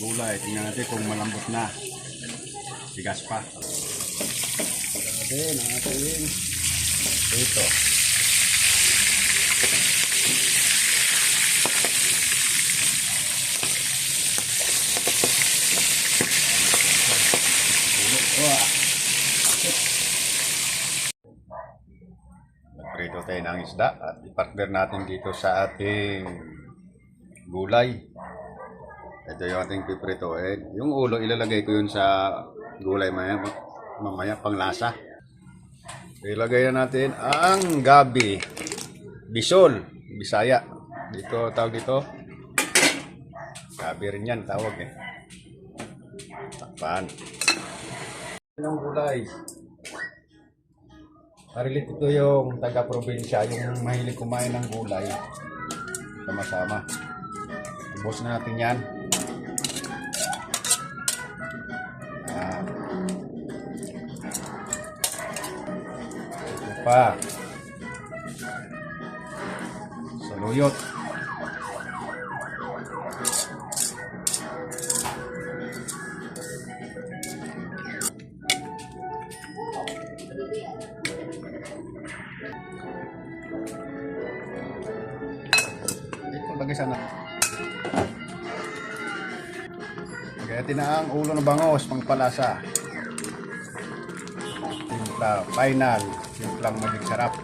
gulay. Tingnan natin kung malambot na. Tigas pa. Natin ang ating ito. Prito tayo ng isda at i-partner natin dito sa ating gulay. Ito yung ating pipritoin. Yung ulo ilalagay ko yun sa gulay mamaya pang lasa. Ilagay na natin ang gabi. Bisol, Bisaya. Dito tawag dito. Gabi rin yan tawag eh. Takpan. Yung gulay. Marilit ito yung taga-probinsya, yung mahilig kumain ng gulay. Sama-sama. Ubos na natin yan. Ito pa. Saluyot. Lagay sana. Kaya tinaang ulo ng bangos, pangpalasa. Timpla, final. Timplang maging sarap.